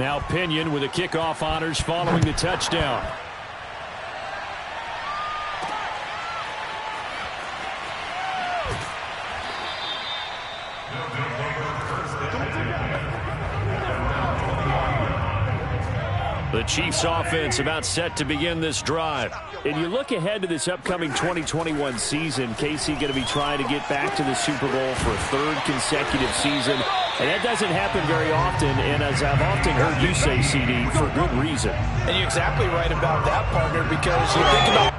Now Pinion with the kickoff honors following the touchdown. The Chiefs offense about set to begin this drive. And you look ahead to this upcoming 2021 season, KC going to be trying to get back to the Super Bowl for a third consecutive season. And that doesn't happen very often, and as I've often heard you say, CD, for good reason. And you're exactly right about that, partner, because you think about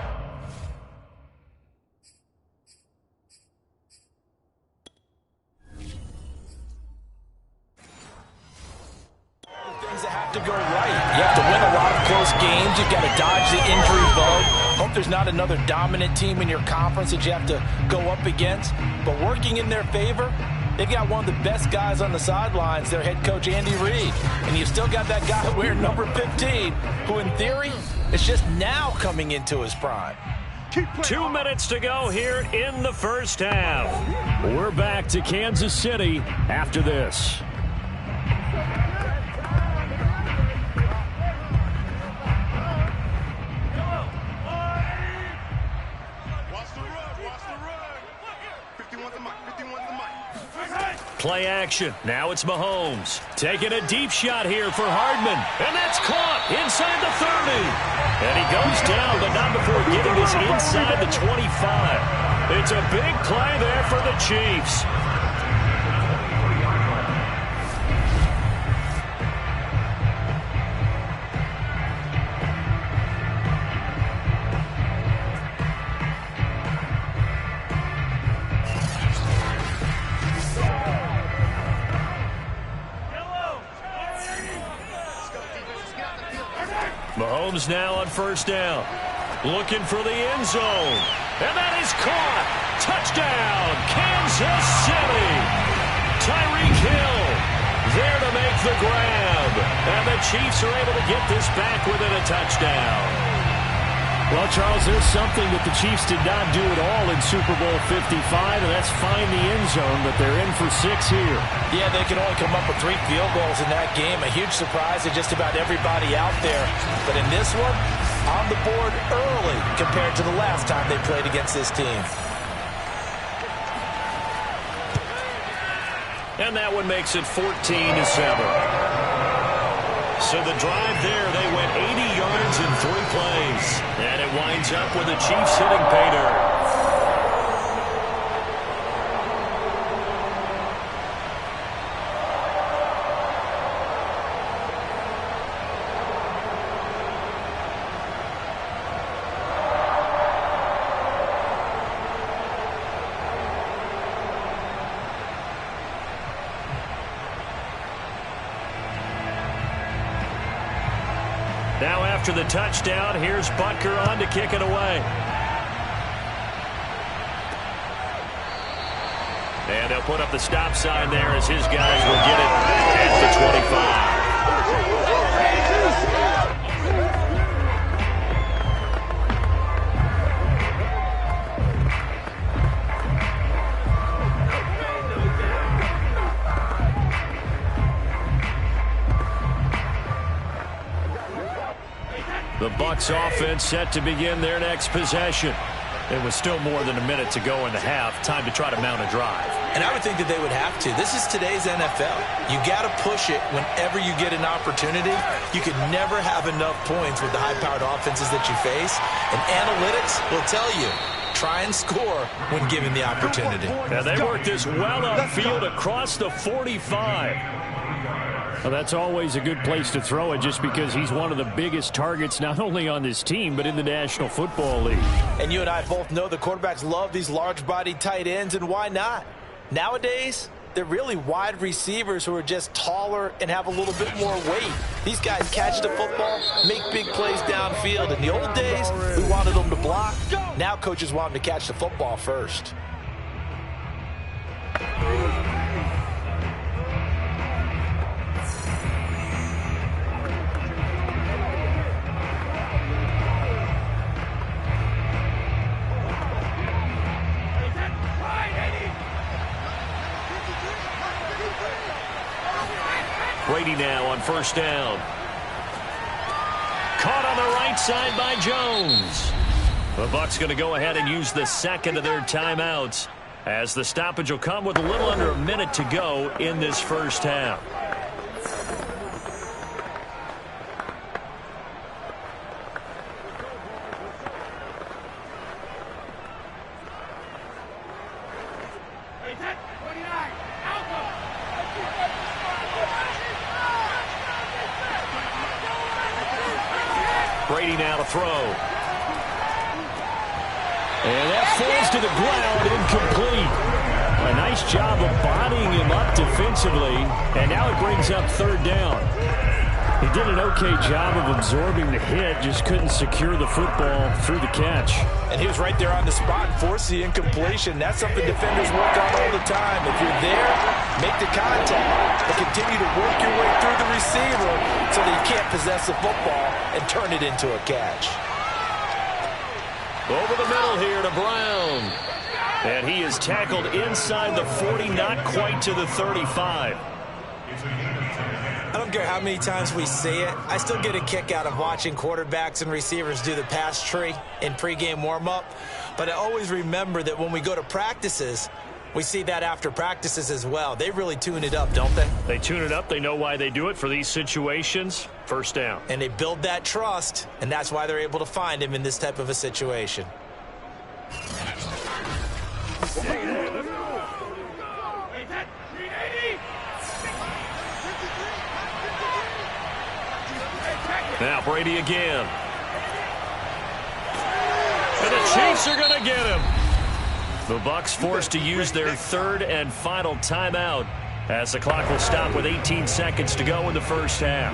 things that have to go right. You have to win a lot of close games. You've got to dodge the injury bug. Hope there's not another dominant team in your conference that you have to go up against. But working in their favor, they've got one of the best guys on the sidelines, their head coach, Andy Reid. And you've still got that guy wearing number 15, who in theory is just now coming into his prime. 2 minutes to go here in the first half. We're back to Kansas City after this. Play action. Now it's Mahomes. Taking a deep shot here for Hardman. And that's caught inside the 30. And he goes down, but not before getting this inside the 25. It's a big play there for the Chiefs. Mahomes now on first down. Looking for the end zone. And that is caught. Touchdown, Kansas City. Tyreek Hill there to make the grab. And the Chiefs are able to get this back within a touchdown. Well, Charles, there's something that the Chiefs did not do at all in Super Bowl 55, and that's find the end zone, but they're in for 6 here. Yeah, they could only come up with 3 field goals in that game. A huge surprise to just about everybody out there. But in this one, on the board early compared to the last time they played against this team. And that one makes it 14-7. So the drive there, they went 80 yards in 3 plays. And it winds up with the Chiefs hitting pay dirt. Now after the touchdown, here's Butker on to kick it away. And they'll put up the stop sign there as his guys will get it at the 25. The Bucs offense set to begin their next possession. There was still more than a minute to go in the half. Time to try to mount a drive. And I would think that they would have to. This is today's NFL. You got to push it whenever you get an opportunity. You can never have enough points with the high-powered offenses that you face. And analytics will tell you, try and score when given the opportunity. Now they work this well upfield across the 45. Well, that's always a good place to throw it just because he's one of the biggest targets not only on this team but in the National Football League. And you and I both know the quarterbacks love these large-bodied tight ends, and why not? Nowadays, they're really wide receivers who are just taller and have a little bit more weight. These guys catch the football, make big plays downfield. In the old days, we wanted them to block. Now coaches want them to catch the football first. Brady now on first down. Caught on the right side by Jones. The Bucs going to go ahead and use the second of their timeouts, as the stoppage will come with a little under a minute to go in this first half. Brady now to throw. And that falls to the ground, incomplete. A nice job of bodying him up defensively, and now it brings up third down. He did an okay job of absorbing the hit, just couldn't secure the football through the catch. And he was right there on the spot and forced the incompletion. That's something defenders work on all the time. If you're there, make the contact, but continue to work your way through the receiver so that you can't possess the football and turn it into a catch. Over the middle here to Brown. And he is tackled inside the 40, not quite to the 35. I don't care how many times we see it. I still get a kick out of watching quarterbacks and receivers do the pass tree in pregame warm-up. But I always remember that when we go to practices, we see that after practices as well. They really tune it up, don't they? They tune it up. They know why they do it for these situations. First down. And they build that trust, and that's why they're able to find him in this type of a situation. Now Brady again. And the Chiefs are going to get him. The Bucs forced to use their third and final timeout, as the clock will stop with 18 seconds to go in the first half.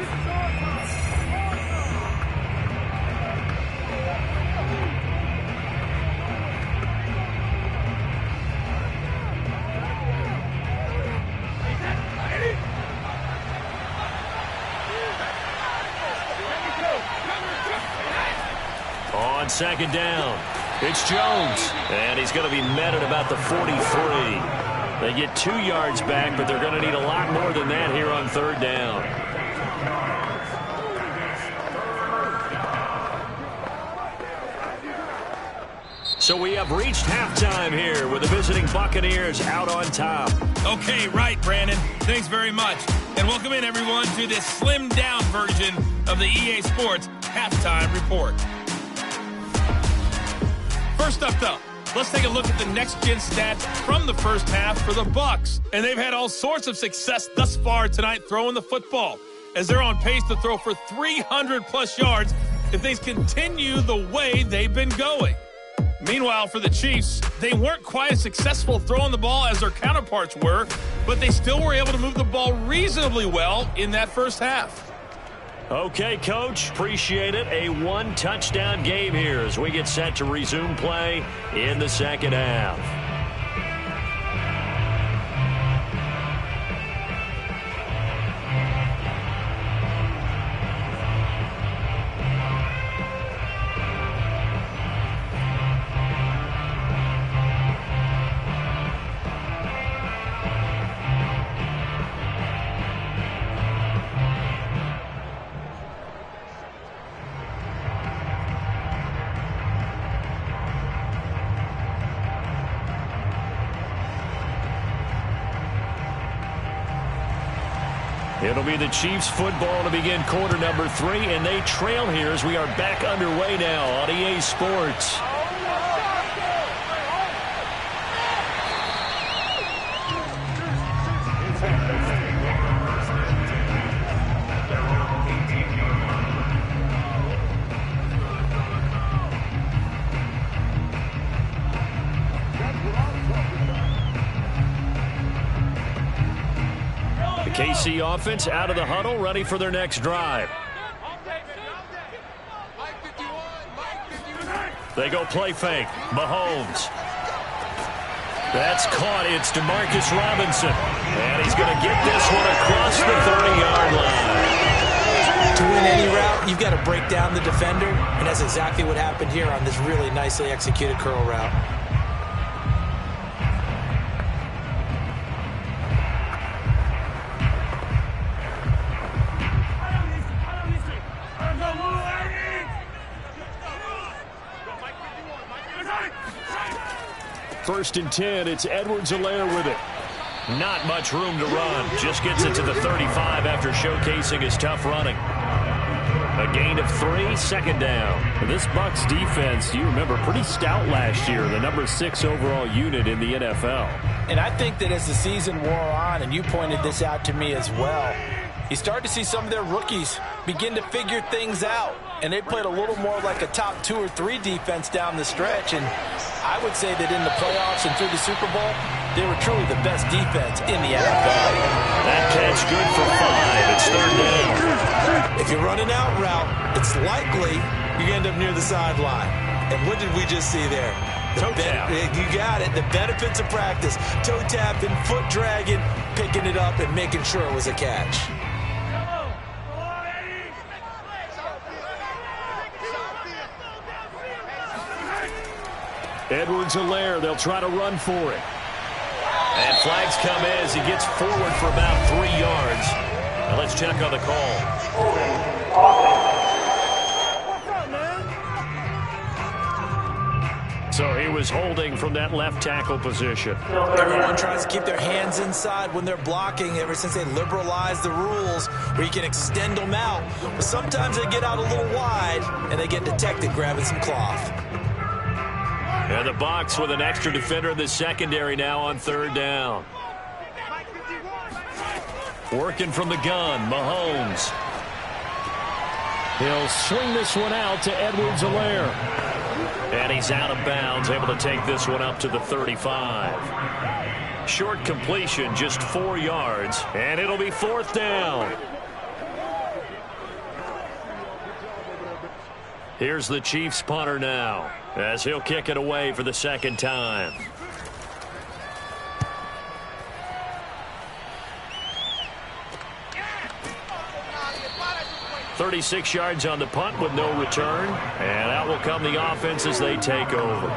On second down, it's Jones, and he's going to be met at about the 43. They get 2 yards back, but they're going to need a lot more than that here on third down. So we have reached halftime here with the visiting Buccaneers out on top. Okay, right, Brandon. Thanks very much. And welcome in, everyone, to this slimmed-down version of the EA Sports Halftime Report. First up, though, let's take a look at the next-gen stats from the first half for the Bucs. And they've had all sorts of success thus far tonight throwing the football, as they're on pace to throw for 300-plus yards if they continue the way they've been going. Meanwhile, for the Chiefs, they weren't quite as successful throwing the ball as their counterparts were, but they still were able to move the ball reasonably well in that first half. Okay, Coach, appreciate it. A one-touchdown game here as we get set to resume play in the second half. It'll be the Chiefs football to begin quarter number 3, and they trail here as we are back underway now on EA Sports. KC offense out of the huddle, ready for their next drive. They go play fake. Mahomes. That's caught. It's DeMarcus Robinson. And he's going to get this one across the 30-yard line. To win any route, you've got to break down the defender, and that's exactly what happened here on this really nicely executed curl route. first and 10. It's Edwards-Helaire with it. Not much room to run. Just gets it to the 35 after showcasing his tough running. A gain of 3, second down. This Bucs defense, you remember, pretty stout last year. The number 6 overall unit in the NFL. And I think that as the season wore on, and you pointed this out to me as well, you start to see some of their rookies begin to figure things out. And they played a little more like a top 2 or 3 defense down the stretch. And I would say that in the playoffs and through the Super Bowl, they were truly the best defense in the NFL. That catch good for 5. It's third down. If you're running out route, it's likely you end up near the sideline. And what did we just see there? Toe tap. You got it. The benefits of practice. Toe tapping, foot dragging, picking it up, and making sure it was a catch. Edwards-Helaire, they'll try to run for it. And flags come in as he gets forward for about 3 yards. Now let's check on the call. So he was holding from that left tackle position. Everyone tries to keep their hands inside when they're blocking ever since they liberalized the rules where you can extend them out. But sometimes they get out a little wide and they get detected grabbing some cloth. And the Bucs with an extra defender in the secondary now on third down. Working from the gun, Mahomes. He'll swing this one out to Edwards-Helaire. And he's out of bounds, able to take this one up to the 35. Short completion, just 4 yards, and it'll be fourth down. Here's the Chiefs punter now, as he'll kick it away for the second time. .36 yards on the punt with no return. And out will come the offense as they take over.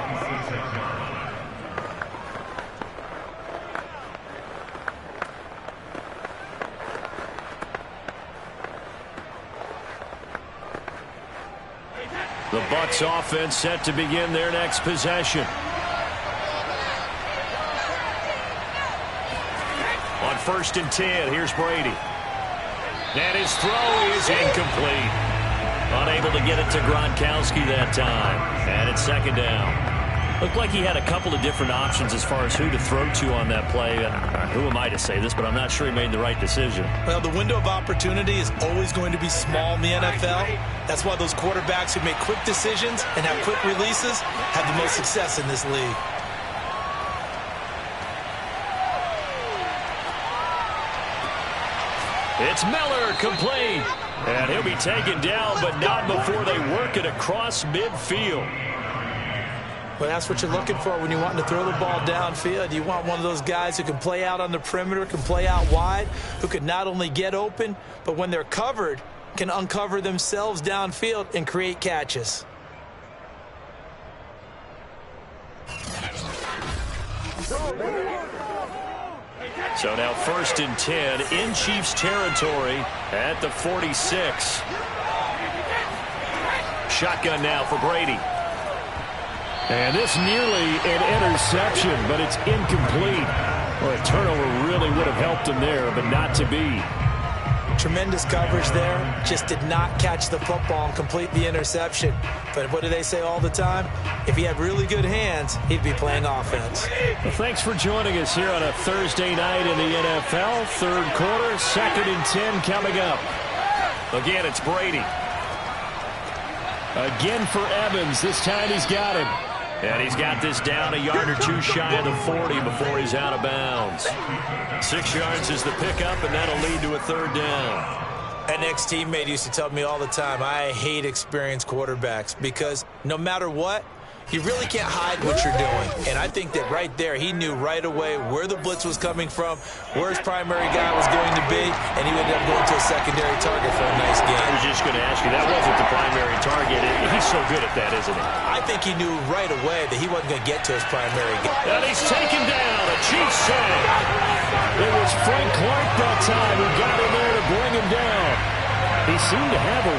The Bucs offense set to begin their next possession. On first and 10, here's Brady. And his throw is incomplete. Unable to get it to Gronkowski that time. And it's second down. Looked like he had a couple of different options as far as who to throw to on that play. Who am I to say this, but I'm not sure he made the right decision. Well, the window of opportunity is always going to be small in the NFL. That's why those quarterbacks who make quick decisions and have quick releases have the most success in this league. It's Miller, complete. And he'll be taken down, but not before they work it across midfield. Well, that's what you're looking for when you want to throw the ball downfield. You want one of those guys who can play out on the perimeter, can play out wide, who can not only get open, but when they're covered, can uncover themselves downfield and create catches. So now first and 10 in Chiefs territory at the 46. Shotgun now for Brady. And this nearly an interception, but it's incomplete. Well, a turnover really would have helped him there, but not to be. Tremendous coverage there. Just did not catch the football and complete the interception. But what do they say all the time? If he had really good hands, he'd be playing offense. Well, thanks for joining us here on a Thursday night in the NFL. Third quarter, second and 10 coming up. Again, it's Brady. Again for Evans. This time he's got him. And he's got this down a yard or two shy of the 40 before he's out of bounds. 6 yards is the pickup, and that'll lead to a third down. An ex-teammate used to tell me all the time, I hate experienced quarterbacks because no matter what, you really can't hide what you're doing. And I think that right there, he knew right away where the blitz was coming from, where his primary guy was going to be, and he ended up going to a secondary target for a nice game. I was just going to ask you, that wasn't the primary target. He's so good at that, isn't he? I think he knew right away that he wasn't going to get to his primary guy. And he's taken down. A Chiefs sack. It was Frank Clark that time who got in there to bring him down. He seemed to have a